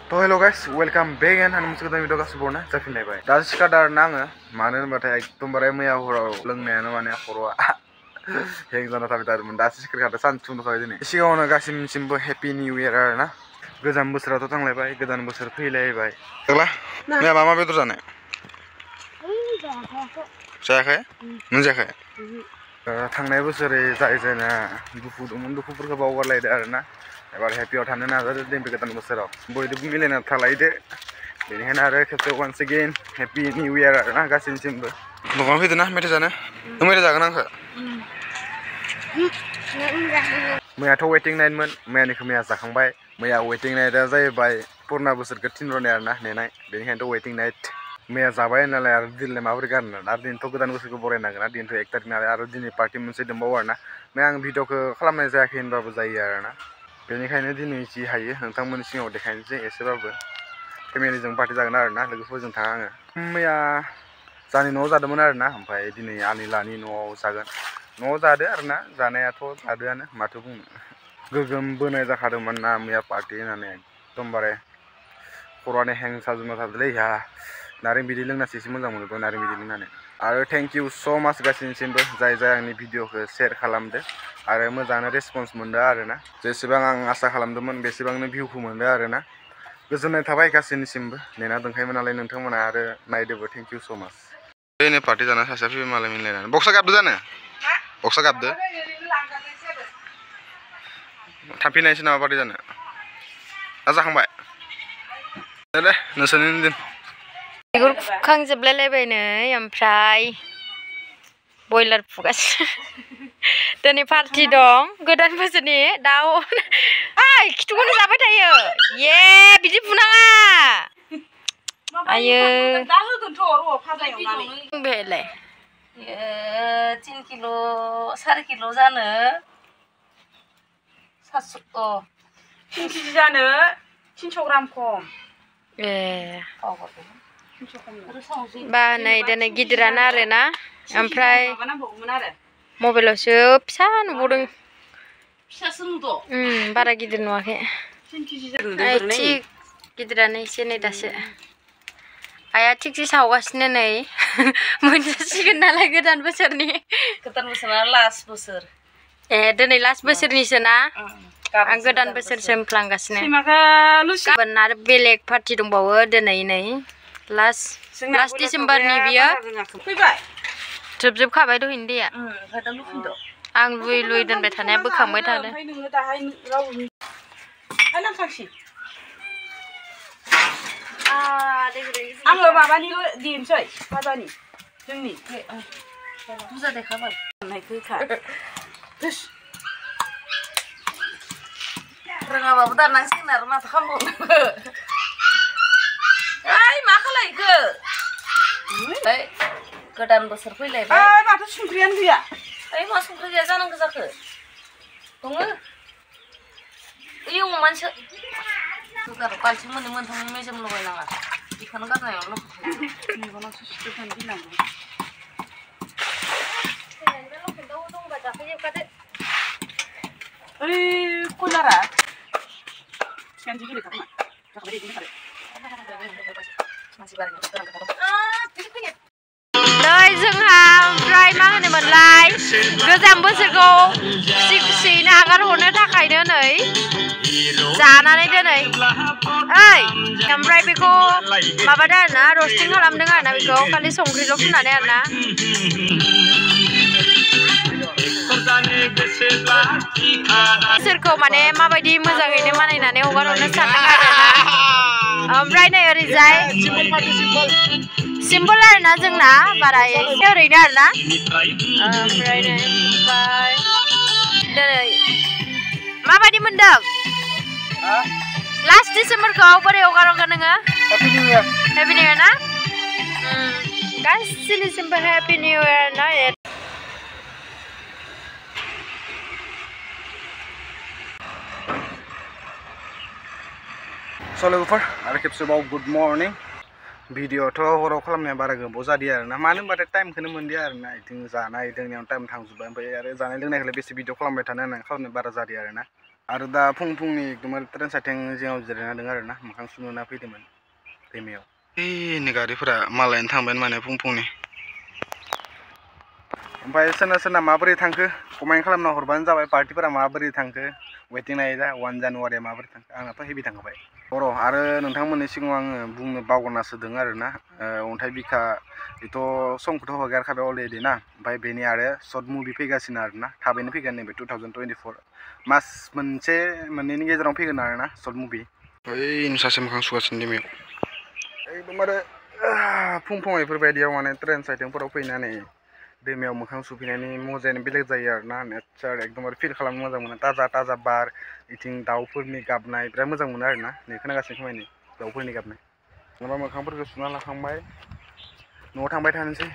तो hello guys welcome back and मोनसे गोदान भिडिअ गासिबोना जाफिनलायबाय दा सिखादार ना आङो मानो होनबाथाय एकदमबारे मैया हराव लोंनायानो माने खर'आ हें जाना थाबाय थादोंमोन दासो सिखारखादों सानसु उन्दुखाबाय दिनै सिगाङावनो गासिनिसिमबो हेपि निउ इयार आरोना गोजाम बोसोराथ' थांलायबाय गोदान बोसोर फैलायबाय देग्ला मैया मा बेदर जानाय जायाखै नों जायाखै थांनाय बोसोरै जाय जायना दुखु दंमोन दुखुफोरखौ बावगारलायदो आरोना एबार हेपियाव थानो नाजादो नैबे गोदान बोसोराव बयजोंबो मिलायना थालायदो बेनिखायनो आरो खेबसे once again happy new year आरोना गासैनिसिमबो दखानाव फैदो ना मेथाइ जानो नों मेथाइ जागोन आंखो मैयाथ' वेटिं नाइटमोन मैयानिखौ मैया जाखांबाय मैया वेटिं नाइटआ जाहैबाय पुरना बोसोरखौ थिनहरनाय आरोना नेनाय बेनिखायनोथ' वेटिं नाइट मैया जाबाय नालाय आरो दिनैलाय माबोरै गारनो आरो दिनैथ' गोदान बोसोरखौ बरायनांगोन ना दिनैथ' 1 तारिख नालाय आरो दिनै पार्टि मोनसे दंबावो आरोना मैया आं भिडिअखौ खालामनाय जायाखै होनबाबो जायो आरोना बेनिखायनो दिनै जि हायो नोंथांमोननि सिगाङाव देखायनोसै एसेबाबो फेमिलिजों पार्टि जागोन आरोना लोगोफोरजों थाङा आङो मैया जानि न'आव जादोंमोन आरोना ओमफ्राय दिनै आनिलानि न'आव जागोन न'आव जादो आरोना जानायाथ' जादोआनो माथो बुंनो गोगोम बोनाय जाखादोंमोन ना मैया पार्टि होननानै एकदमबारे खर'आनो हें जाजोबना थादोलै हा नारें बिदै लोंनासो एसे मोजां मोनो नारें बिदै लोंनानै आरो थेंक इउ स' माच गासैनिसिमबो जाय आंनि भिडिअखौ शेयार खालामदो आरो मोजाङानो रेसपन्स मोनदों आरोना जेसेबां आं आसा खालामदोंमोन बेसेबांनो भिउखौ मोनदों आरोना गोजोननाय थाबाय गासैनिसिमबो नेना दोनखायोमोन नालाय नोंथांमोना आरो नायदोबो थेंक इउ स' माच दिनै पार्टि जाना सासेया फैबाय मालाय मिलायनानै बक्सा गाबदो जानो बक्सा गाबदो थांफिनायसै नामा पार्टि जानो दा जाखांबाय दे नोंसोरनि दिन बिगुर खुखांजोबलायलायबाय नै ओमफ्राय बयलार फुगासिनो दिनै पार्टि दं गोदान बोसोरनि दाउ ओइ खिथुखौनो जाबाय थायो ये बिदि फुनाङा आयो दा होगोनथ' र' फाजा एवनानै बेलाय 3 किल' 4 किल' जानो 700 3 केजि जानो 300 ग्राम खम ए बा नै दिनै गिदिरानो आरोना ओमफ्राय मबाइलावसो फिसा नुबावदों फिसासो नुदों बारा गिदिर नुवाखै थिग गिदिरानो एसे नै दासो आइया थिगसे सावगासिनो नै मोनजासिगोन नालाय गोदान बोसोरनि बोसोरा लास्ट बोसोर ए दिनै लास्ट बोसोरनिसो ना आं गोदान बोसोरसो होनफ्लांगासिनो गाबोन आरो बेलेग पार्टि दंबावो दिनै नै लास्ट डिसेम्बरनि बियो जोबखाबाय दहैनो दैया आं लुयै लुयै दोनबाय थानाया बोखांबाय थादों आङो माबानि दिनसै फाजानि जोंनि बुरजा देखाबाय रोङाबाबो दाननांसिगोन आरो माथो खालामबावनो ओइ मा खालायखो गोदान बोसोर फैलायबाय माथो संख्रियानो गैया ओइ मा संख्रि गैया जानांगौ जाखो दङ ओइ अमानसो गालसि मोननै मोनथाम मेजेम लगायनाङा बेखौनो गारनायाव मेगनावसो सिथोबनानै दिनांगौ दंबा जाफैजोबखादो ओइ कयलारा सिगांसो गेलेखादोंमोन जाखाबाय बिदिनो नै जोंहा ओमफ्राय मा होनोमोनलाय गोजाम बोसोरखौ खुसि खुसियैनो आगार हरनो थाखायनो नै जानानै दोनै ओइ ओमफ्राय बेखौ माबादों आरोना रस्टिं खालामदों आरोना बेखौ खालि संख्रिल' फुननानै आरोना बोसोरखौ माने माबायदि मोजाङैनो मानायनानै हगार हरनो सानदों आरोना ओमफ्राय नै ओरैजाय सिम्पोल आरोना जोंना बारा एसे ओरैनो आरोना ओमफ्राय नै दिनै माबायदि मोनदों लास्ट डिसेम्बरखौ बोरै हगार हरगोन नोङो हेपि निउ इयार ना गासैनिसिमबो हेपि निउ इयार ना लोगोफोर आरो खेबसेबाव गुड मर्निं भिडिअथ' हराव खालामनाया बारा गोबाव जादिया आरोना मानो होनबाथाय टाइमखौनो मोनदिया आरोना बिथिं जानाय लोंनायावनो टाइम थांजोब्बाय ओमफ्राय आरो जानाय लोंनायखौलाय बेसे भिडिअ खालामबाय थानो होननानै खालामनो बारा जादिया आरोना आरो दा फुंनि एकदम ट्रेन साइथिं जिङाव जिरायना दं आरो ना मोखां सुना फैदोंमोन दैमायाव ओइनि गारिफोरा मालायनो थांबाय माने फुंनि ओमफ्राय सोरना माबोरै थांखो कमेन्ट खालामना हरबानो जाबाय पार्टिफोरा माबोरै थांखो वेटिं नाइटआ 1 जानुवारिया माबोरै थांखो आंनाथ' हेभि थांखाबाय आरो नोंथांमोननि सिगाङाव आङो बुंनो बावगारनासो दङ आरो ना अन्थाइ बिखा बेथ' समखौथ' हगारखाबाय अलरेडि ना ओमफ्राय बेनि आरो सर्ट मुभि फैगासिनो आरो ना थाबैनो फैगोन नैबे 2024 मास मोनसे मोननैनि गेजेराव फैगोन आरो ना सर्ट मुभि ओइ सासे मोखां सुगासिनो दैमायाव एकदम आरो फुं बेफोरबायदियाव माने ट्रेन साइथिंफोराव फैनानै दैमायाव मोखां सुफैनायनि मजायानो बेलेग जायो आरो ना नेचार एकदमबारे फिल खालामनो मोजां मोनो ताजा बार इथिं दाउफोरनि गाबनाय बिराद मोजां मोनो आरो ना नै खोनागासिनो खोमानि दाउफोरनि गाबनाय माबा मोखांफोरखौ सुना लाखांबाय न'आव थांबाय थानोसै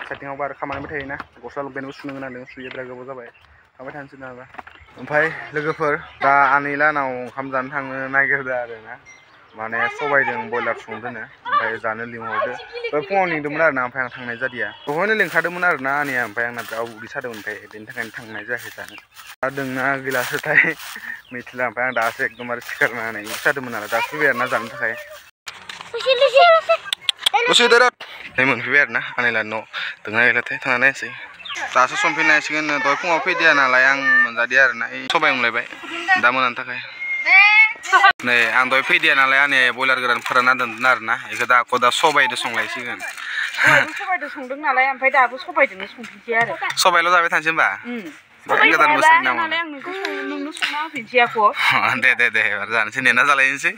साइथिङावबो आरो खामानिबो थायोना गस्ला लंपेन्टबो सुनो गोनां दं सुयो बिराद गोबाव जाबाय थांबाय थानोसै नाबा ओमफ्राय लोगोफोर दा आनैलानाव ओंखाम जानो थांनो नागिरदों आरो ना माने सबायजों बयलार संदोंनो ओमफ्राय जानो लिंहरदो फुङाव लिंदोंमोन आरो ना ओमफ्राय आं थांनाय जादिया दहायनो लिंखादोंमोन आरो ना आनैया ओमफ्राय आंना बिराद उदै सादोंमोन ओमफ्राय बेनि थाखायनो थांनाय जायाखै जानो दा दोंना गैलासोथाय मिथिला ओमफ्राय आं दासो एकदमबारे सिखारनानै उदै सादोंमोन आरो दा फैबाय आरो ना जानो थाखाय दसे देरत नै मोनफैबाय आरो ना आनैलानि न' दोंना गैलाथाय थांना नायनोसै दासो संफिननांसिगोन दहाय फुङाव फैदिया नालाय आं मोनजादिया आरो ना सबाय मोनलायबाय दा मोनानि थाखाय नै आं दहाय फैदिया नालाय आंनि बयलार गोरान फोरानना दोनदों आरो ना बेखौ दा सबायजों संलायसिगोन सबायजों संदों नालाय ओमफ्राय दाबो सबायजोंनो संफिनसै आरो सबायल' जाबाय थानोसै होमबा गोदान बोसोरनि नामाव नालाय आं नोंनो संना होफिनसै आख' दे एबार जानोसै नेना जालायनोसै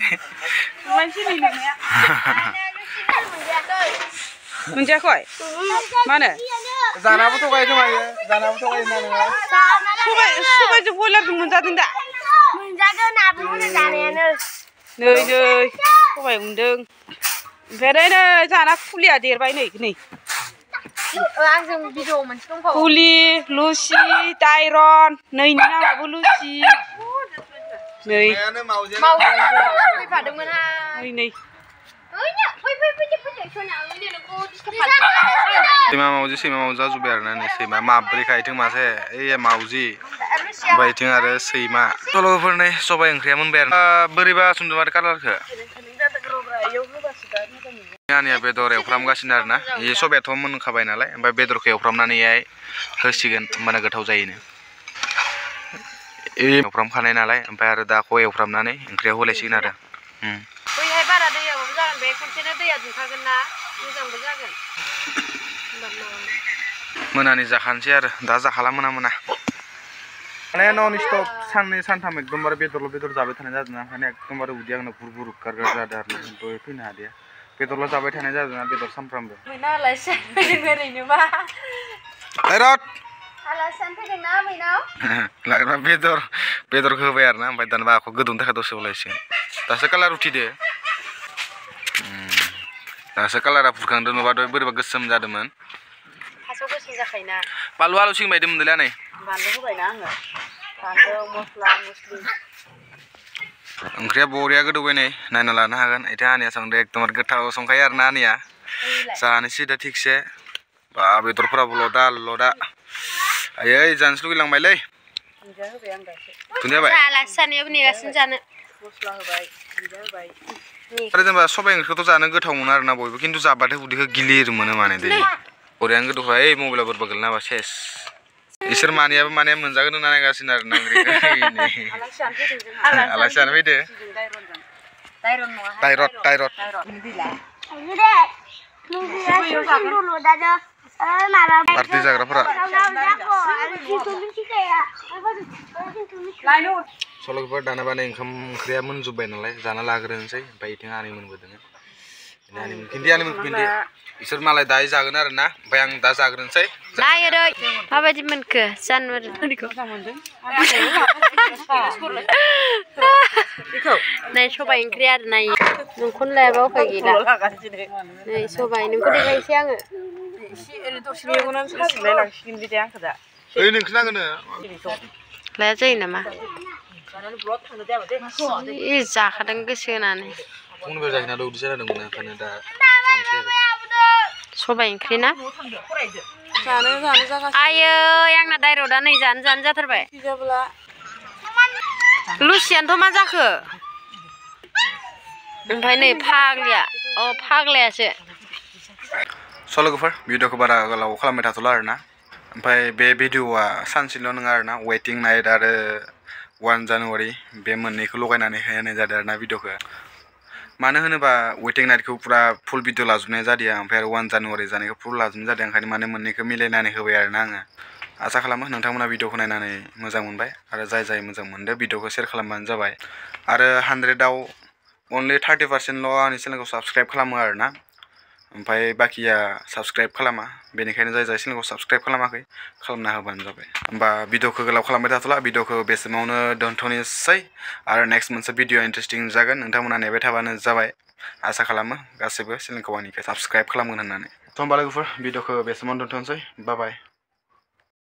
मोनजायाखै मानो जानाबो थगाय खोमायो जानाबो थगाय ना नोङो सबायजों बयलारजों मोनजादों दा मोनजादों नाबो जानायानो नै सबाय मोनदों ओमफ्राय नै जाना फुलिया देरबाय नै आंजों भिडिअ मोनसे दंखायो फुलि लुसि दाइरन नैनि नामाबो लुसि नै फैफादोंमोन नै सैमा मावजि जाजोब्बाय आरो ना नै सैमा माब्रै खायथों मासे ओइ मावजि ओमफ्राय इथिं आरो सैमा सल'फोरनि सबाय ओंख्रिया मोनबाय आरो बोरैबा संदों आरो कालारखौ आंनिया बेदर एवफ्रामगासिनो आरो ना बे सबायाथ' मोनखाबाय नालाय ओमफ्राय बेदरखौ एवफ्रामनानैहाय होसिगोन होमबाना गोथाव जायोनो एवफ्रामखानाय नालाय ओमफ्राय आरो दाखौ एवफ्रामनानै ओंख्रियाव होलायसिगोन आरो बैहाय बारा दैयाबाबो जागोन बे खनसेनो दैया दुंखागोन ना मोजांबो जागोन मोनानि जाखानोसै आरो दा जाखाला मोना माने नन स्टप साननै सानथाम एकदमबारे बेदर जाबाय थानाय जादों ना ओंखायनो एकदमबारे उदैया आंना बुर गारगार जादों आरो दहाय फैनो हादिया बेदरल' जाबाय थानाय जादों ना बेदर सानफ्रामबो लाग्रा बेदरखौ होबाय आरो ना ओमफ्राय दाना आखौ गोदौनो थाखाय दसे होलायसिगोन दासो कालार उठिदो दासो कालारा फुरखांदों नङाबा दहाय बोरैबा गोसोम जादोंमोन गोसोम जाखायोना बानलु आलु सिं बायदि मोनदोंलै नै बानलु होबायना आङो बानलु मस्ला मस्लि ओंख्रिया बरिया गोदौबाय नै नायना लानो हागोन इथिं आनैया संदों एकदमबारे गोथाव संखायो आरो ना आनैया जानोसै दा थिगसे बा बेदरफोराबो लदा आयै जानोसो लुगैलांबायलै दुन्दिया होबाय आलासि जानायाव नेगासिनो जानो मस्ला होबाय दुन्दिया होबाय आरो जेनेबा सबाय ओंख्रिखौथ' जानो गोथाव मोनो आरो ना बयबो खिन्थु जाबाथाय उदैखौ गिलिर मोनो माने दै बरियानो गोदौखाय ओइ मबाइला बोरैबा गोलैना होबा सेस इसोर मानियाबो माने मोनजागोन होनना नायगासिनो आरो ना ओंख्रिखौ आलासि जानो फैदो दाइरत पार्टि जाग्राफोरा सल'फोर दाना बानाय ओंखाम ओंख्रिया मोनजोब्बाय नालाय जाना लाग्रोनोसै ओमफ्राय इथिं आनै मोनबोदों खिन्थु इसोर मालाय दायो जागोन आरो ना ओमफ्राय आं दा जाग्रोनोसै नायरै माबायदि मोनखो जानुवारिखौ नाय सबाय ओंख्रि आरो नाय नोंखौनो लायाबा उफाय गैला नै सबाय नोंखौ देखायनोसै आङो ओइ नोंखौ नांगोन लाया जायो नामा जाखादों गोसो होनानै फुंनिफ्राय जाहैना उदै जादोंमोन ओंखायनो दा सबाय ओंख्रि ना जानो आयै आंना दाइरदा नै जानो जाथारबाय लुसियानथ' मा जाखो ओमफ्राय नै फाग्लिया फाग्लायासो स' लोगोफोर भिडिअखौ बारा गोलाव खालामबाय थाथ'ला आरोना ओमफ्राय बे भिडिअआ सानसेल' नङा आरोना वेटिं नाइट आरो 1 जानुवारि बे मोननैखौ लगायनानै होनाय जादों आरोना भिडिअखौ मानो होनोबा वेटिं नाइटखौ पुरा फुल भिडिअ लाजोबनाय जादिया ओमफ्राय आरो 1 जानुवारि जानायखौ फुल लाजोबनाय जादों ओंखायनो माने मोननैखौ मिलायनानै होबाय आरोना आङो आसा खालामो नोंथांमोना भिडिअखौ नायनानै मोजां मोनबाय आरो जाय मोजां मोनदों भिडिअखौ शेयार खालामबानो जाबाय आरो 100आव अनलि 30%ल' आंनि चेनेलखौ साबस्क्राइब खालामो आरोना ओमफ्राय बाकिया साबस्क्राइब खालामा बेनिखायनो जाय चेनेलखौ साबस्क्राइब खालामाखै खालामना होबानो जाबाय होमबा भिडिअखौ गोलाव खालामबाय थाथ'ला भिडिअखौ बेसिमावनो दोनथ'नोसै आरो नेक्स्ट मोनसे भिडिअ इन्टारेस्टिं जागोन नोंथांमोना नेबाय थाबानो जाबाय आसा खालामो गासैबो चेनेलखौ आंनिखौ साबस्क्राइब खालामगोन होननानै थ' होमबा लोगोफोर भिडिअखौ बेसिमावनो दोनथ'नोसै बाय बाय